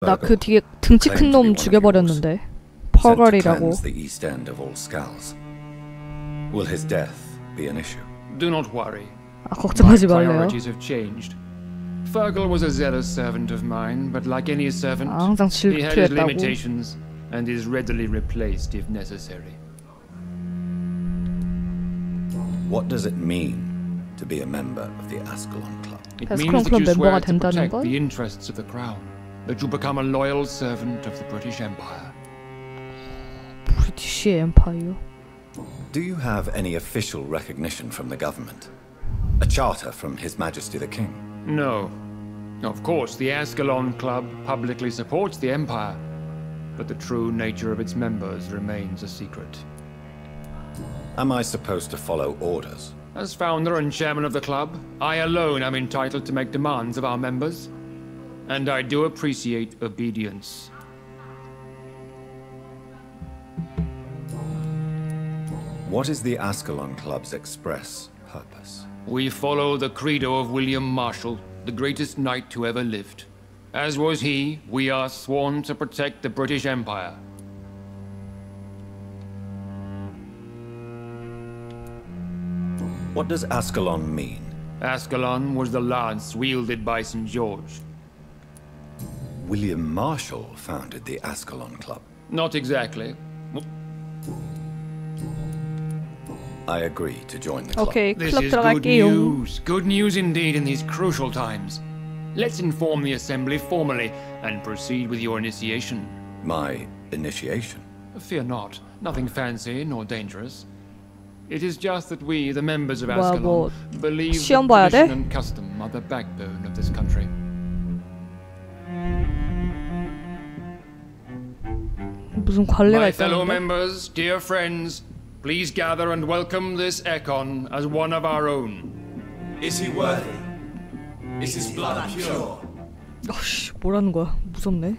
나 그 뒤에 등치 큰 놈 죽여버렸는데. 펄걸이라고. Will his death be an issue? Do not worry. 아, 걱정하지 말래요. Priorities have changed. Fergal was a zealous servant of mine, but like any servant, 아, 항상 he had his 질투했다고. limitations and is readily replaced if necessary. What does it mean to be a member of the Ascalon Club? It means that you swear to protect the interests of the crown, that you become a loyal servant of the British Empire. British Empire. Do you have any official recognition from the government? A charter from His Majesty the King? No. Of course, the Ascalon Club publicly supports the Empire, but the true nature of its members remains a secret. Am I supposed to follow orders? As founder and chairman of the club, I alone am entitled to make demands of our members, and I do appreciate obedience. What is the Ascalon Club's express purpose? We follow the credo of William Marshall, the greatest knight who ever lived. As was he, we are sworn to protect the British Empire. What does Ascalon mean? Ascalon was the lance wielded by St. George. William Marshall founded the Ascalon Club. Not exactly. I agree to join the club. Okay, This 클럽 is good 들어갈게요. news. Good news indeed in these crucial times. Let's inform the assembly formally and proceed with your initiation. My initiation? Fear not. Nothing fancy nor dangerous. It is just that we, the members of 뭐야, Ascalon, 뭐 believe 시험 that 봐야 돼? tradition and custom are the backbone of this country. 무슨 관례가 My fellow 있다는데? members, dear friends, please gather and welcome this Ekon as one of our own. Is he worthy? Is his blood pure? 어씨, 뭐라는 거야? 무섭네.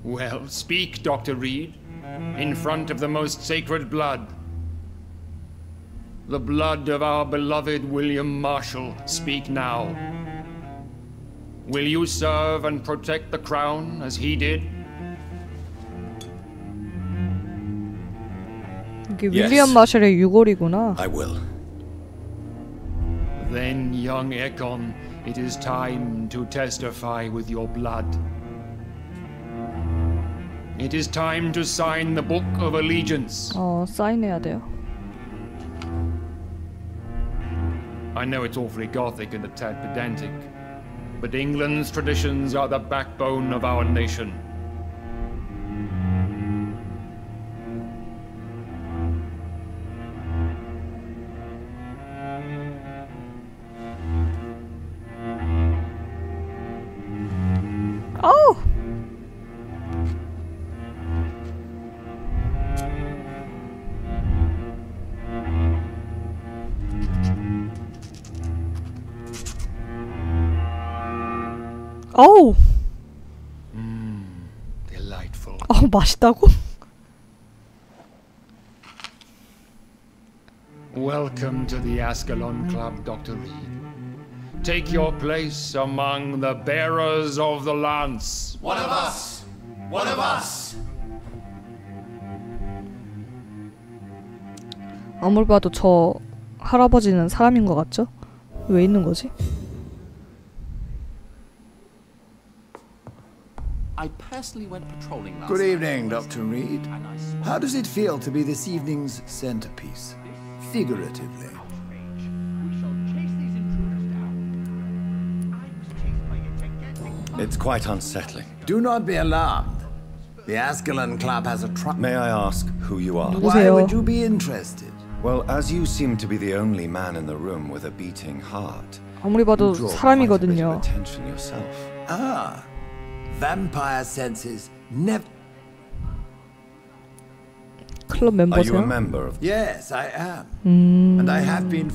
Well, speak, Dr. Reed, in front of the most sacred blood. The blood of our beloved William Marshall, speak now. Will you serve and protect the crown as he did? 이게 윌리엄 마셜의 유골이구나. I will. Then, young Ekon, it is time to testify with your blood. It is time to sign the Book of Allegiance. 사인해야 돼요. I know it's awfully gothic and a tad pedantic, but England's traditions are the backbone of our nation. Oh! 어우! Delightful. 맛있다고? Welcome to the Ascalon Club, Dr. Reed. Take your place among the bearers of the lance. One of us! One of us! 아무리 봐도 저 할아버지는 사람인 것 같죠? 왜 있는 거지? I personally went patrolling last Good night. evening, Dr. Reed. How does it feel to be this evening's centerpiece? Figuratively. It's quite unsettling. Do not be alarmed. The Ascalon Club has a May I ask who you are? Why would you be interested? Well, as you seem to be the only man in the room with a beating heart, 아무리 봐도 you draw quite a bit of 사람이거든요. attention yourself. Ah, vampire senses never. 클럽 Are you a 멤버세요? member of? Yes, I am. And I have been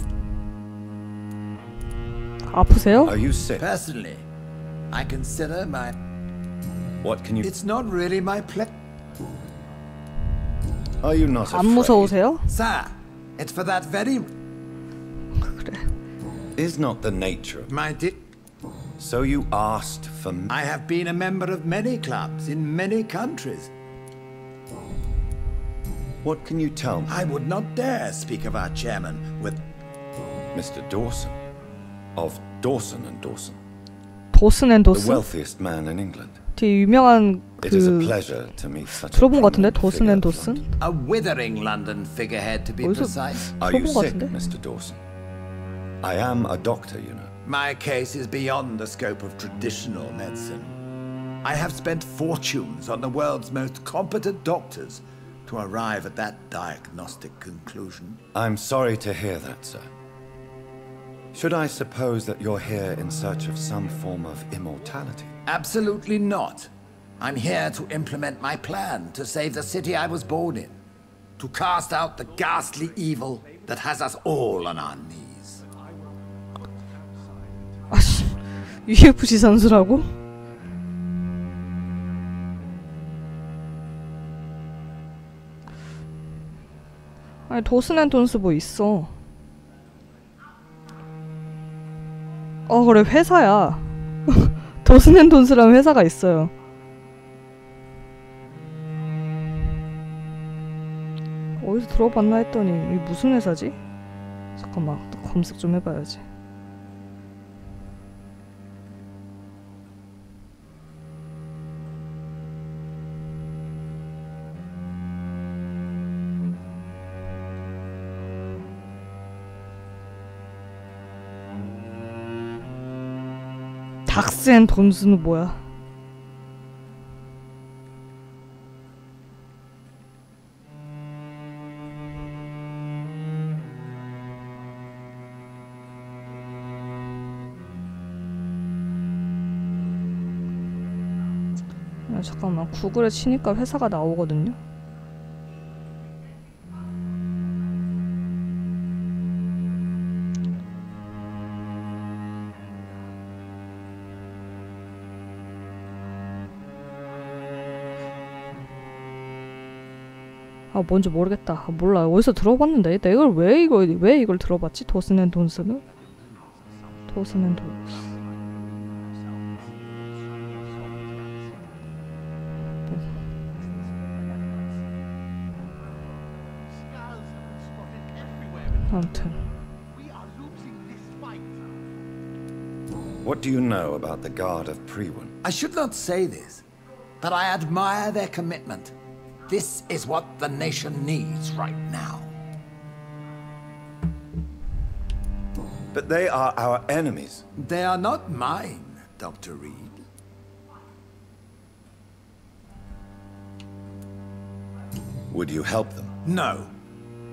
아프세요? Are you sick? personally. I consider my. What can you? It's not really my pleasure. Are you not 안 afraid? 무서우세요? Sir, it's for that very. 그래. Is not the nature of My So you asked for me? I have been a member of many clubs in many countries. What can you tell me? I would not dare speak of our chairman with Mr. Dawson. Of Dawson and Dawson. 도슨 앤 The 도슨? wealthiest man in England. 되게 유명한 It is a 그 pleasure to meet such a 들어본 것 같은데 prominent 도슨 앤 figure of 도슨? London. a withering London figurehead, to be 어디서 precise. Are you 들어본 것 sick, 같은데? Mr. Dawson? I am a doctor, you know. My case is beyond the scope of traditional medicine. I have spent fortunes on the world's most competent doctors to arrive at that diagnostic conclusion. I'm sorry to hear that, sir. Should I suppose that you're here in search of some form of immortality? Absolutely not. I'm here to implement my plan to save the city I was born in. To cast out the ghastly evil that has us all on our knees. 아씨, UFC 선수라고? 아니 도슨 앤 돈스 뭐 있어? 그래 회사야. 도슨 앤 돈스라는 회사가 있어요. 어디서 들어봤나 했더니 이게 무슨 회사지? 잠깐만 또 검색 좀 해봐야지. 닥스 앤 돈스는 뭐야? 잠깐만 구글에 치니까 회사가 나오거든요. 뭔지 모르겠다. 몰라. 어디서 들어봤는데 내가 왜 이걸 들어봤지? 도슨 앤 돈스는? 도슨 앤 돈스. 아무튼. What do you know about the Guard of Prewin? I should not say this, but I admire their commitment. This is what the nation needs right now. But they are our enemies. They are not mine, Dr. Reed. Would you help them? No.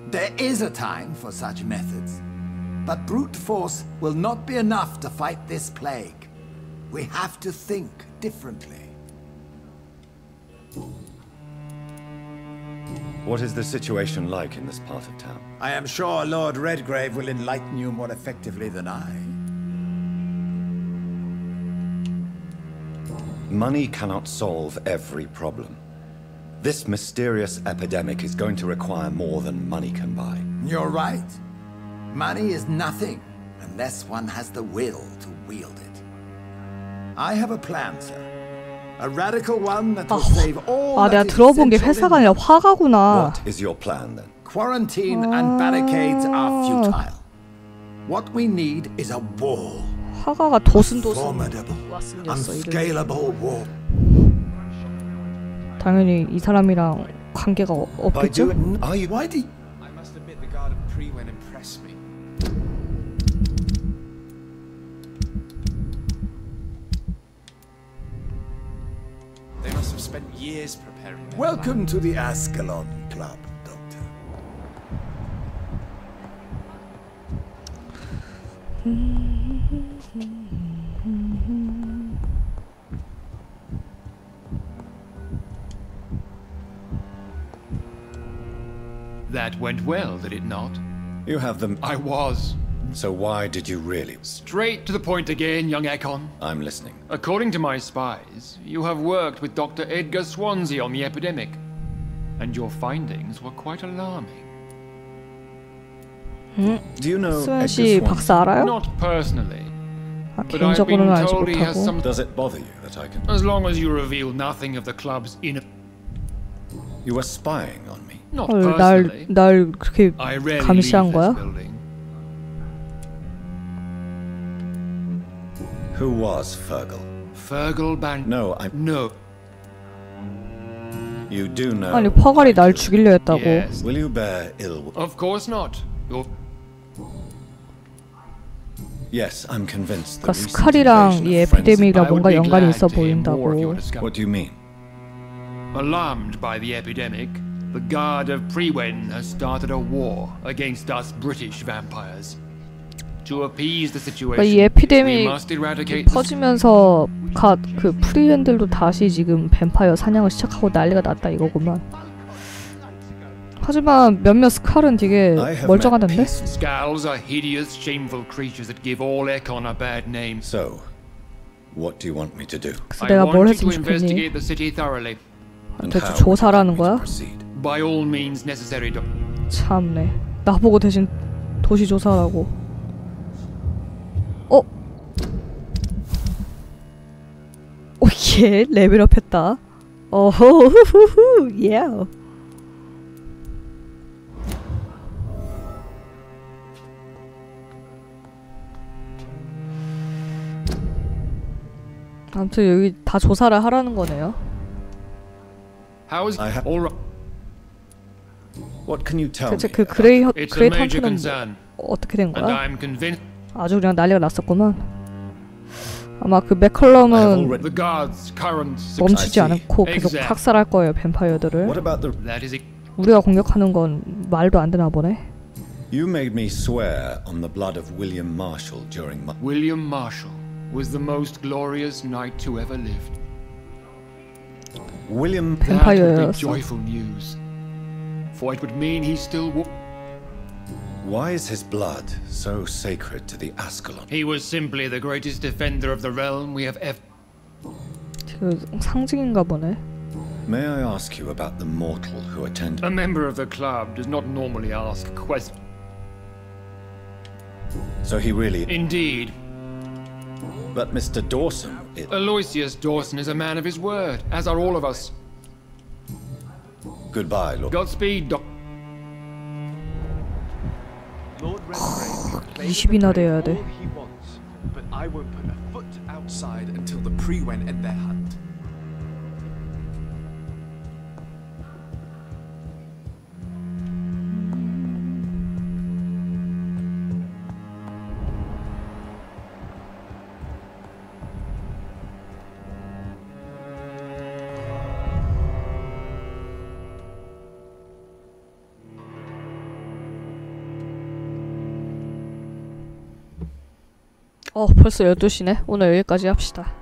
There is a time for such methods. But brute force will not be enough to fight this plague. We have to think differently. What is the situation like in this part of town? I am sure Lord Redgrave will enlighten you more effectively than I. Money cannot solve every problem. This mysterious epidemic is going to require more than money can buy. You're right. Money is nothing unless one has the will to wield it. I have a plan, sir. A radical one that will save all 내가 that is 들어본 게 essential 회사가 아니라 화가구나. What is your plan then? Quarantine and barricades are futile. What we need is a wall. 화가가 도슨 Formidable, 왓슨이었어 이름이. unscalable wall. 당연히 이 사람이랑 관계가 없겠죠? Why do I must admit the Guard of Prewin impressed me. They must have spent years preparing their Welcome to the Ascalon Club, Doctor. That went well, did it not? You have them. I was. So why did you really? Straight to the point again, young Ekon. I'm listening. According to my spies, you have worked with Dr. Edgar Swansea on the epidemic, and your findings were quite alarming. Do you know 수현 씨 박사 알아요? Not personally, 아, but I've been 개인적으로는 알지 told he has 못하고. some. Does it bother you that I can... As long as you reveal nothing of the club's inner. You were spying on me. Not 헐, personally. 날 그렇게 I rarely 감시한 leave 거야? this building. Who was Fergal? Fergal Ban. No, I... No. You do know... 아니 퍼갈이 날 죽이려 했다고. Yes. Will you bear ill... Of course not. You're Yes, I'm convinced 그러니까 the recent 스칼이랑 invasion 이 of frenzy- 에피데믹이랑 I would 뭔가 be 연관이 glad 있어 to hear more of your 보인다고. discovery. What do you mean? Alarmed by the epidemic, the Guard of Priwen has started a war against us British vampires. To appease the 그러니까 이 situation, we 에피데믹 must eradicate the 퍼지면서 그 프리랜들도 다시 지금 뱀파이어 사냥을 시작하고 난리가 났다 이거구만. 하지만 몇몇 스칼은 되게 멀쩡하던데? Scowls are hideous, shameful creatures that give all Ekon a bad name. So, what do you want me to do? 그래서 I 내가 뭘 want you to 했으면 좋겠니? investigate the city thoroughly. And 대체 how would you 조사라는 want me 거야? to proceed? By all means necessary to... 참네. 나보고 대신 도시 조사라고. 예, 레벨업 했다. 어호후후후, 예. 아무튼 여기 다 조사를 하라는 거네요. How's I ha- all right? What can you tell 대체 me? 그 about It's a 그레이 major 탄트는 concern, 어떻게 된 and 거야? I'm convinced 아주 그냥 난리가 났었구만. 아마 그 맥컬럼은 the Guard's current success. 멈추지 않고 계속 Exact. 학살할 거예요, 뱀파이어들을. What about the... That is it. 우리가 공격하는 건 말도 안 되나 보네. You made me swear on the blood of William Marshall during my... William Marshall was the most glorious knight to ever lived. William... That would be 뱀파이어였어. joyful news, for it would mean he still Why is his blood so sacred to the Ascalon? He was simply the greatest defender of the realm we have ever. 그 상징인가 보네. May I ask you about the mortal who attended... A member of the club does not normally ask questions. So he really... Indeed, But Mr. Dawson... Aloysius Dawson is a man of his word, as are all of us. Goodbye, Lord. Godspeed, Doc. 20이나 돼야 돼. All he wants, but I won't put a foot outside until the Priwen end their hunt. 벌써 12시네. 오늘 여기까지 합시다.